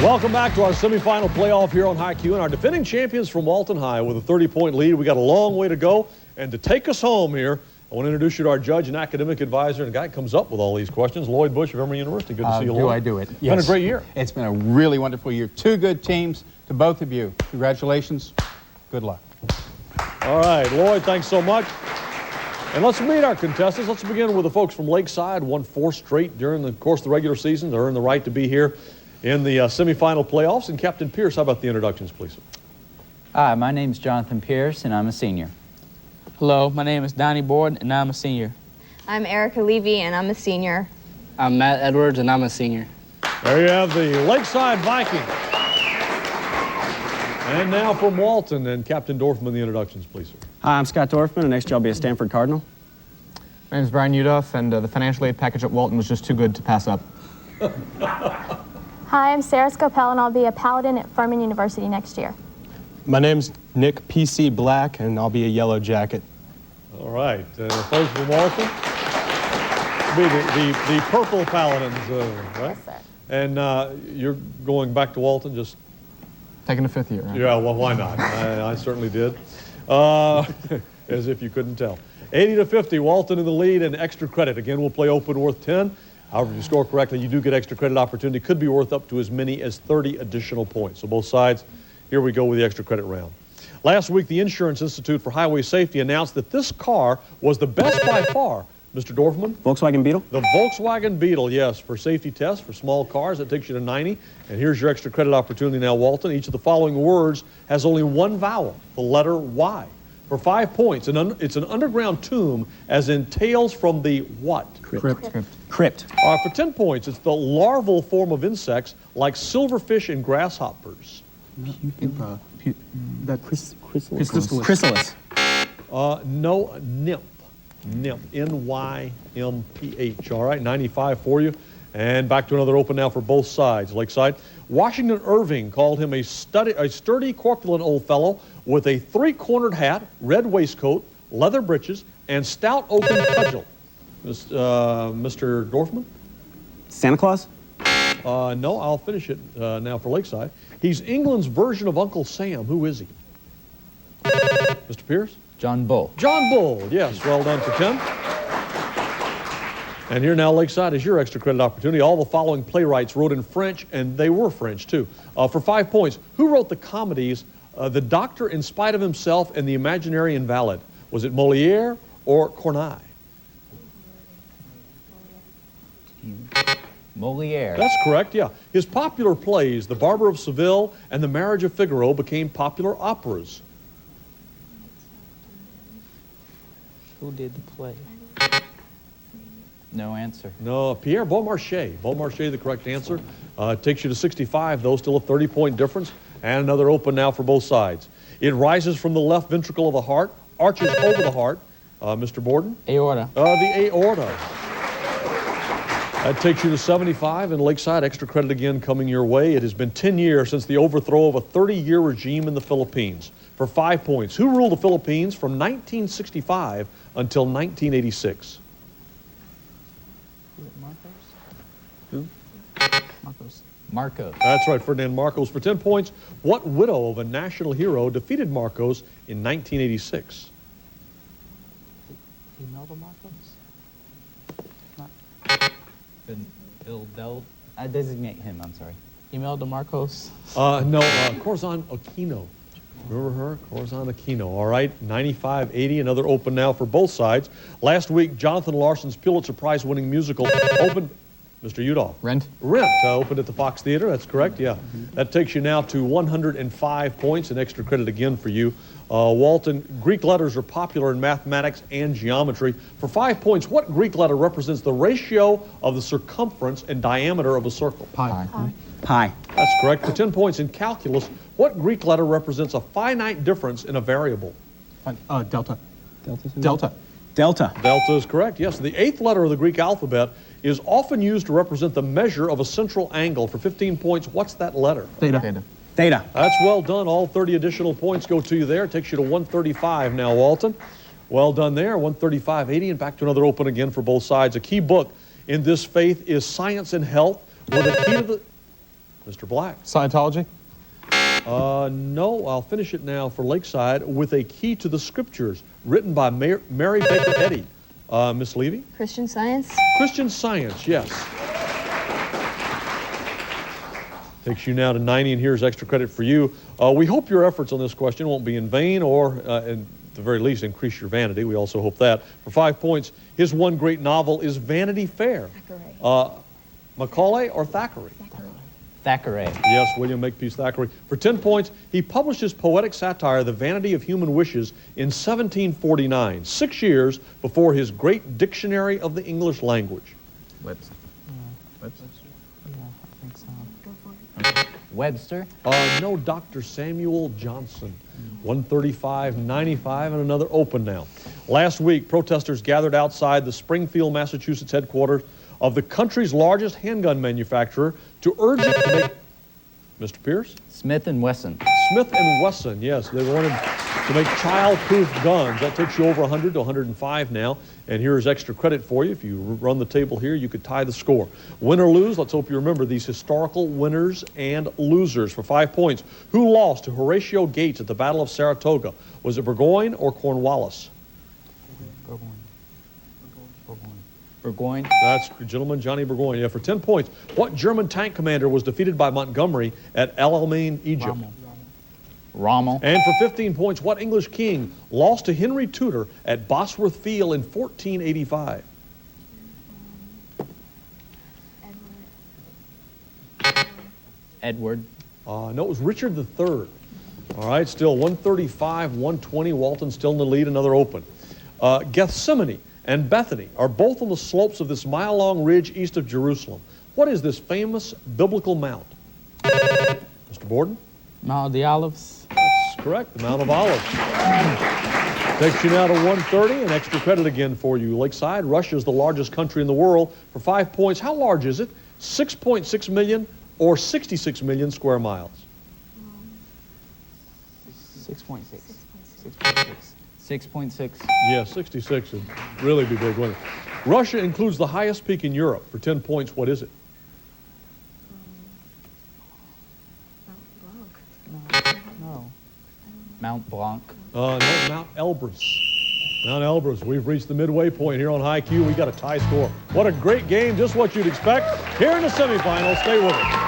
Welcome back to our semifinal playoff here on High Q, and our defending champions from Walton High with a 30-point lead. We got a long way to go, and to take us home here, I want to introduce you to our judge and academic advisor, and a guy that comes up with all these questions, Lloyd Bush of Emory University. Good to see you, Lloyd. I do it? It's been a great year. It's been a really wonderful year. Two good teams to both of you. Congratulations. Good luck. All right, Lloyd, thanks so much. And let's meet our contestants. Let's begin with the folks from Lakeside. Won 4 straight during the course of the regular season. They earned the right to be here in the semifinal playoffs. And Captain Pierce, how about the introductions, please? Hi, my name is Jonathan Pierce, and I'm a senior. Hello, my name is Donnie Board, and I'm a senior. I'm Erica Levy, and I'm a senior. I'm Matt Edwards, and I'm a senior. There you have the Lakeside Vikings. And now from Walton, and Captain Dorfman, the introductions, please, sir. Hi, I'm Scott Dorfman, and next year I'll be a Stanford Cardinal. My name is Brian Udoff, and the financial aid package at Walton was just too good to pass up. Hi, I'm Sarah Scopel, and I'll be a Paladin at Furman University next year. My name's Nick P.C. Black, and I'll be a Yellow Jacket. All right, folks from Walton, the purple Paladins, right? Yes, sir. And you're going back to Walton, just... Taking a 5th year, right? Yeah, well, why not? I certainly did. As if you couldn't tell. 80-50, Walton in the lead, and extra credit. Again, we'll play open worth 10. However, if you score correctly, you do get extra credit opportunity. Could be worth up to as many as 30 additional points. So both sides, here we go with the extra credit round. Last week, the Insurance Institute for Highway Safety announced that this car was the best by far. Mr. Dorfman? Volkswagen Beetle? The Volkswagen Beetle, yes, for safety tests for small cars. That takes you to 90. And here's your extra credit opportunity now, Walton. Each of the following words has only one vowel, the letter Y. For 5 points, it's an underground tomb, as in Tales from the what? Crypt. For 10 points, it's the larval form of insects like silverfish and grasshoppers. Chrysalis. No, nymph. Nymph, N-Y-M-P-H. All right, 95 for you. And back to another open now for both sides. Lakeside. Washington Irving called him a sturdy, corpulent old fellow with a 3-cornered hat, red waistcoat, leather breeches, and stout oaken cudgel. Mr. Dorfman? Santa Claus? No, I'll finish it now for Lakeside. He's England's version of Uncle Sam. Who is he? Mr. Pierce? John Bull. John Bull, yes, well done for 10. And here now, Lakeside, is your extra credit opportunity. All the following playwrights wrote in French, and they were French, too. For 5 points, who wrote the comedies The Doctor in Spite of Himself and The Imaginary Invalid? Was it Molière or Corneille? Molière. That's correct, yeah. His popular plays, The Barber of Seville and The Marriage of Figaro, became popular operas. Who did the play? No answer. No, Pierre Beaumarchais. Beaumarchais, the correct answer. Takes you to 65, though, still a 30-point difference. And another open now for both sides. It rises from the left ventricle of the heart, arches over the heart. Mr. Borden? Aorta. The aorta. That takes you to 75, and Lakeside, extra credit again coming your way. It has been 10 years since the overthrow of a 30-year regime in the Philippines. For 5 points, who ruled the Philippines from 1965 until 1986? Who? Marcos. That's right, Ferdinand Marcos. For 10 points, what widow of a national hero defeated Marcos in 1986? Imelda Marcos? I designate him, I'm sorry. Imelda Marcos? No, Corazon Aquino. Remember her? Corazon Aquino. All right, 95-80, another open now for both sides. Last week, Jonathan Larson's Pulitzer Prize-winning musical opened... Mr. Udoff. Rent? Rent opened at the Fox Theater. That's correct, yeah. That takes you now to 105 points, and extra credit again for you. Walton, Greek letters are popular in mathematics and geometry. For 5 points, what Greek letter represents the ratio of the circumference and diameter of a circle? Pi. Pi. That's correct. For 10 points in calculus, what Greek letter represents a finite difference in a variable? Delta. Delta. Delta is correct, yes. The 8th letter of the Greek alphabet is often used to represent the measure of a central angle. For 15 points, what's that letter? Theta. That's well done. All 30 additional points go to you there. It takes you to 135 now, Walton. Well done there, 135.80, and back to another open again for both sides. A key book in this faith is Science and Health, with a key to the... Mr. Black. Scientology. No, I'll finish it now for Lakeside with a key to the scriptures written by Mary Baker Eddy. Miss Levy? Christian Science. Christian Science, yes. Takes you now to 90, and here's extra credit for you. We hope your efforts on this question won't be in vain or, at the very least, increase your vanity. We also hope that. For 5 points, his one great novel is Vanity Fair. Thackeray. Macaulay or Thackeray? Thackeray. Yes, William Makepeace Thackeray. For 10 points, he published his poetic satire, The Vanity of Human Wishes, in 1749, 6 years before his great Dictionary of the English Language. Webster. Webster. Yeah, I think so. Webster. No, Dr. Samuel Johnson. 135.95 and another open now. Last week, protesters gathered outside the Springfield, Massachusetts headquarters of the country's largest handgun manufacturer to urge it to make, Mr. Pierce? Smith & Wesson. Smith & Wesson, yes. They wanted to make child-proof guns. That takes you over 100 to 105 now. And here's extra credit for you. If you run the table here, you could tie the score. Win or lose, let's hope you remember these historical winners and losers. For 5 points, who lost to Horatio Gates at the Battle of Saratoga? Was it Burgoyne or Cornwallis? Burgoyne. That's gentleman Johnny Burgoyne. Yeah, for 10 points, what German tank commander was defeated by Montgomery at El Alamein, Egypt? Rommel. And for 15 points, what English king lost to Henry Tudor at Bosworth Field in 1485? Edward. No, it was Richard III. All right, still 135, 120. Walton still in the lead, another open. Gethsemane and Bethany are both on the slopes of this mile-long ridge east of Jerusalem. What is this famous biblical mount? Mr. Borden? Mount of the Olives. That's correct, the Mount of Olives. Takes you now to 130, and extra credit again for you. Lakeside, Russia is the largest country in the world. For 5 points, how large is it? 6.6 million or 66 million square miles? 6.6. 6.6. 6.6. Yeah, 66 would really be big, wouldn't it? Russia includes the highest peak in Europe. For 10 points, what is it? No. Mount Blanc. No, Mount Elbrus. Mount Elbrus. We've reached the midway point here on High Q. We got a tie score. What a great game, just what you'd expect here in the semifinals. Stay with us.